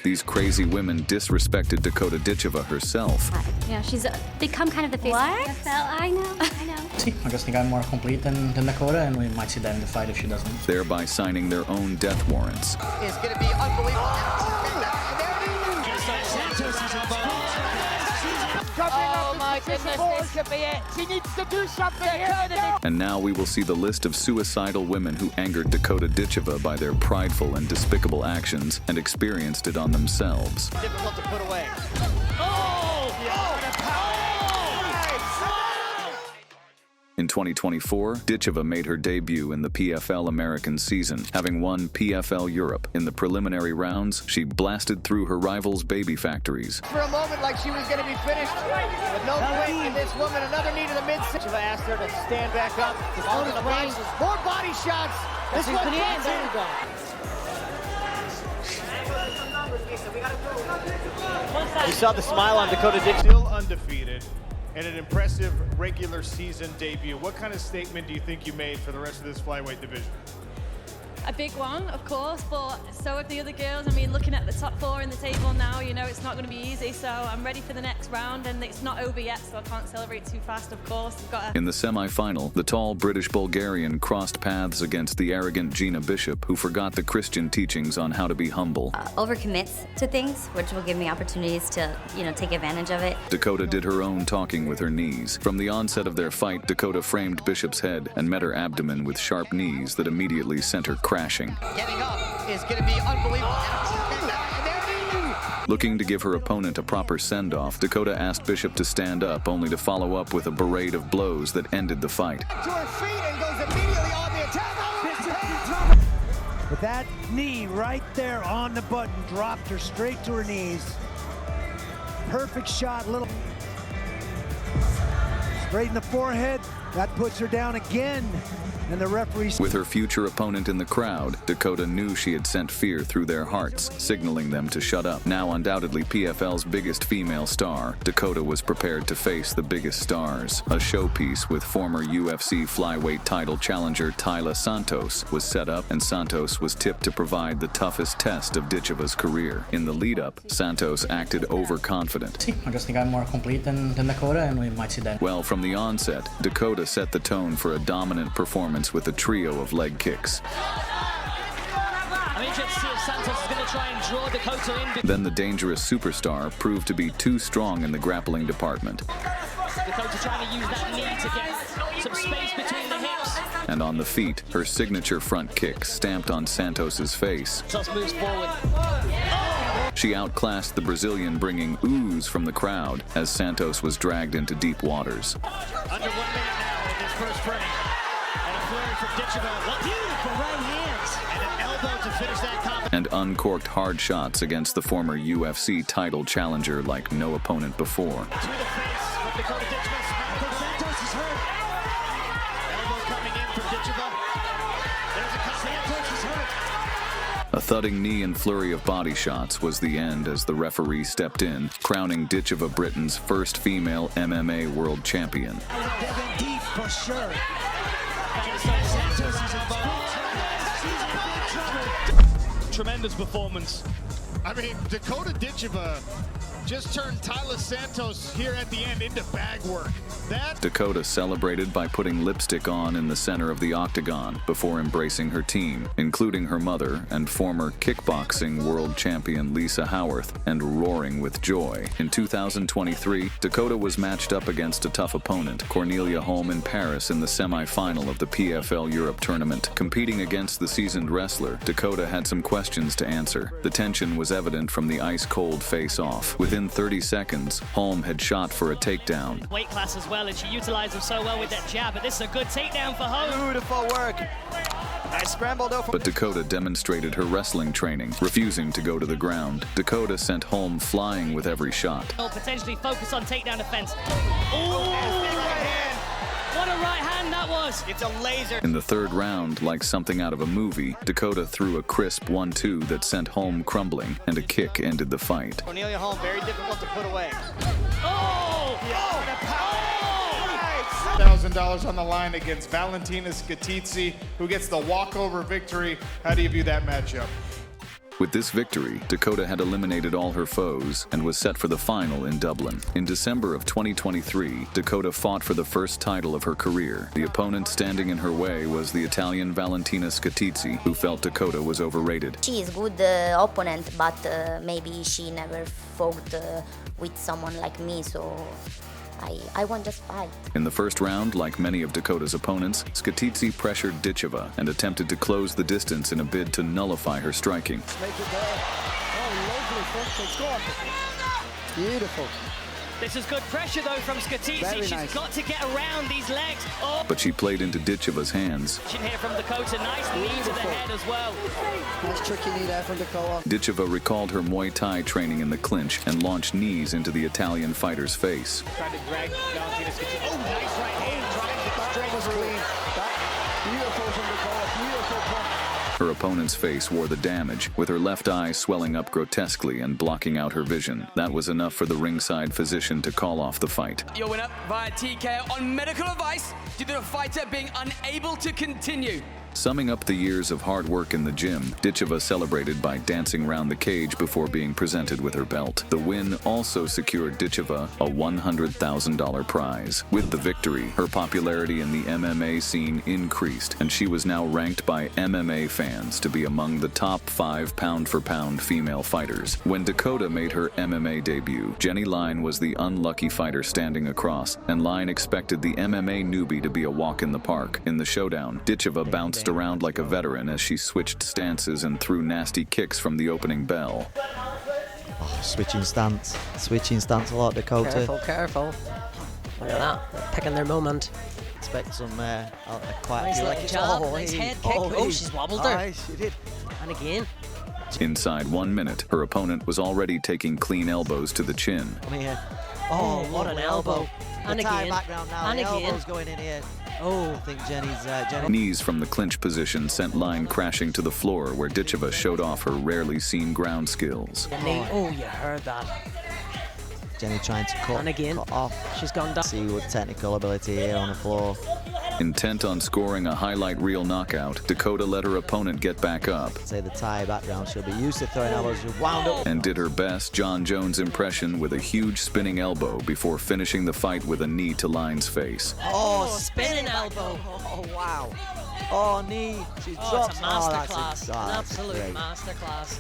These crazy women disrespected Dakota Ditcheva herself. Yeah, she's become kind of the face of the NFL. I know. I just think I'm more complete than Dakota, and we might see that in the fight if she doesn't. Thereby signing their own death warrants. It's going to be unbelievable. Oh my goodness, this could be it. She needs to do something here. And now we will see the list of suicidal women who angered Dakota Ditcheva by their prideful and despicable actions and experienced it on themselves. Difficult to put away. In 2024, Ditcheva made her debut in the PFL American season, having won PFL Europe. In the preliminary rounds, she blasted through her rivals' baby factories. For a moment like she was going to be finished, but no quit in this woman. Another knee to the midsection. Ditcheva asked her to stand back up. More body shots. This one You saw the smile on Dakota Ditcheva. Still undefeated and an impressive regular season debut. What kind of statement do you think you made for the rest of this flyweight division? A big one, of course, but so have the other girls. I mean, looking at the top four in the table now, you know, it's not going to be easy, so I'm ready for the next round, and it's not over yet, so I can't celebrate too fast, of course. In the semi-final, the tall British Bulgarian crossed paths against the arrogant Gina Bishop, who forgot the Christian teachings on how to be humble. Overcommits to things, which will give me opportunities to, take advantage of it. Dakota did her own talking with her knees. From the onset of their fight, Dakota framed Bishop's head and met her abdomen with sharp knees that immediately sent her crashing. Getting up is going to be unbelievable. Looking to give her opponent a proper send-off, Dakota asked Bishop to stand up, only to follow up with a parade of blows that ended the fight. To her feet and goes immediately on the attack. With that knee right there on the button, dropped her straight to her knees. Perfect shot, little straight in the forehead. That puts her down again. And the referees. With her future opponent in the crowd, Dakota knew she had sent fear through their hearts, signaling them to shut up. Now undoubtedly PFL's biggest female star, Dakota was prepared to face the biggest stars. A showpiece with former UFC flyweight title challenger Taila Santos was set up, and Santos was tipped to provide the toughest test of Ditcheva's career. In the lead-up, Santos acted overconfident. I just think I'm more complete than Dakota, and we might see that. Well, from the onset, Dakota set the tone for a dominant performance with a trio of leg kicks. I'm interested to see if Santos is going to try and draw Dakota in. Then the dangerous superstar proved to be too strong in the grappling department. Dakota trying to use that knee to get some space between the hips. And on the feet, her signature front kick stamped on Santos's face. Santos moves forward. She outclassed the Brazilian, bringing oohs from the crowd as Santos was dragged into deep waters. Under 1 minute now in this first frame. From Ditcheva. Beautiful right hands. And an elbow to finish that combo. And uncorked hard shots against the former UFC title challenger like no opponent before. To the face of Dakota Ditcheva. Santos is hurt. Elbow coming in from Ditcheva. There's a count. Santos is hurt. A thudding knee and flurry of body shots was the end as the referee stepped in, crowning Ditcheva Britain's first female MMA world champion. Deep for sure. Tremendous performance. I mean, Dakota Ditcheva just turned Taila Santos here at the end into bag work. Dakota celebrated by putting lipstick on in the center of the octagon before embracing her team, including her mother and former kickboxing world champion Lisa Howarth, and roaring with joy. In 2023, Dakota was matched up against a tough opponent, Cornelia Holm in Paris in the semi-final of the PFL Europe tournament. Competing against the seasoned wrestler, Dakota had some questions to answer. The tension was evident from the ice-cold face-off. Within 30 seconds, Holm had shot for a takedown. Weight class as well, and she utilized him so well with that jab, but this is a good takedown for Holm. Beautiful work. I scrambled over. But Dakota demonstrated her wrestling training, refusing to go to the ground. Dakota sent Holm flying with every shot. Potentially focus on takedown defense. Ooh! What a right hand that was! It's a laser. In the third round, like something out of a movie, Dakota threw a crisp 1-2 that sent Holm crumbling, and a kick ended the fight. Cornelia Holm, very difficult to put away. $1,000 on the line against Valentina Skitizzi, who gets the walkover victory. How do you view that matchup? With this victory, Dakota had eliminated all her foes and was set for the final in Dublin. In December of 2023, Dakota fought for the first title of her career. The opponent standing in her way was the Italian Valentina Scatizzi, who felt Dakota was overrated. She is good opponent, but maybe she never fought with someone like me, so I won just fight. In the first round, like many of Dakota's opponents, Scatizzi pressured Ditcheva and attempted to close the distance in a bid to nullify her striking. Make it there. Oh, lovely front kick. Go on. Beautiful. This is good pressure, though, from Scatizzi. Very She's nice. got to get around these legs. Oh, But she played into Ditcheva's hands. here from Dakota. Nice knee to the head as well. Nice tricky knee there from Dakota. Ditcheva recalled her Muay Thai training in the clinch and launched knees into the Italian fighter's face. Tried to drag Valentina Scatizzi. Oh, nice right hand. Trying to get straight was clean. Beautiful from Dakota. Beautiful punch. Her opponent's face wore the damage, with her left eye swelling up grotesquely and blocking out her vision. That was enough for the ringside physician to call off the fight. Your winner via TKO on medical advice due to the fighter being unable to continue. Summing up the years of hard work in the gym, Ditcheva celebrated by dancing around the cage before being presented with her belt. The win also secured Ditcheva a $100,000 prize. With the victory, her popularity in the MMA scene increased, and she was now ranked by MMA fans to be among the top 5 pound-for-pound female fighters. When Dakota made her MMA debut, Jenny Line was the unlucky fighter standing across, and Line expected the MMA newbie to be a walk in the park. In the showdown, Ditcheva bounced around like a veteran as she switched stances and threw nasty kicks from the opening bell. Oh, switching stance a lot, Dakota. Careful, careful. Look at that, picking their moment. Expect some quite Nice a few little jab, nice head kick. Oh, she's wobbled there. Nice, she did. And again. Inside 1 minute, her opponent was already taking clean elbows to the chin. Come here. Oh, what an elbow. And the tie again. background now, And the again. elbow's going in here. Oh, I think Jenny. Knees from the clinch position sent Line crashing to the floor, where Ditcheva showed off her rarely seen ground skills. oh, you heard that. Jenny trying to cut, And again. cut off. She's gone down. See what technical ability here on the floor. Intent on scoring a highlight reel knockout, Dakota let her opponent get back up Say the tie background, she'll be used to throwing elbows. She's wound up. and did her best John Jones impression with a huge spinning elbow before finishing the fight with a knee to Line's face. Oh, spinning elbow. Oh, wow. Oh, knee. She Oh, drops. it's a that's masterclass. An that's absolute great. masterclass.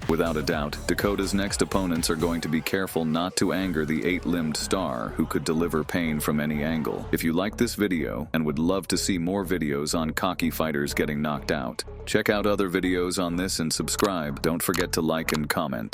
Without a doubt, Dakota's next opponents are going to be careful not to anger the 8-limbed star who could deliver pain from any angle. If you like this video and would love to see more videos on cocky fighters getting knocked out, check out other videos on this and subscribe. Don't forget to like and comment.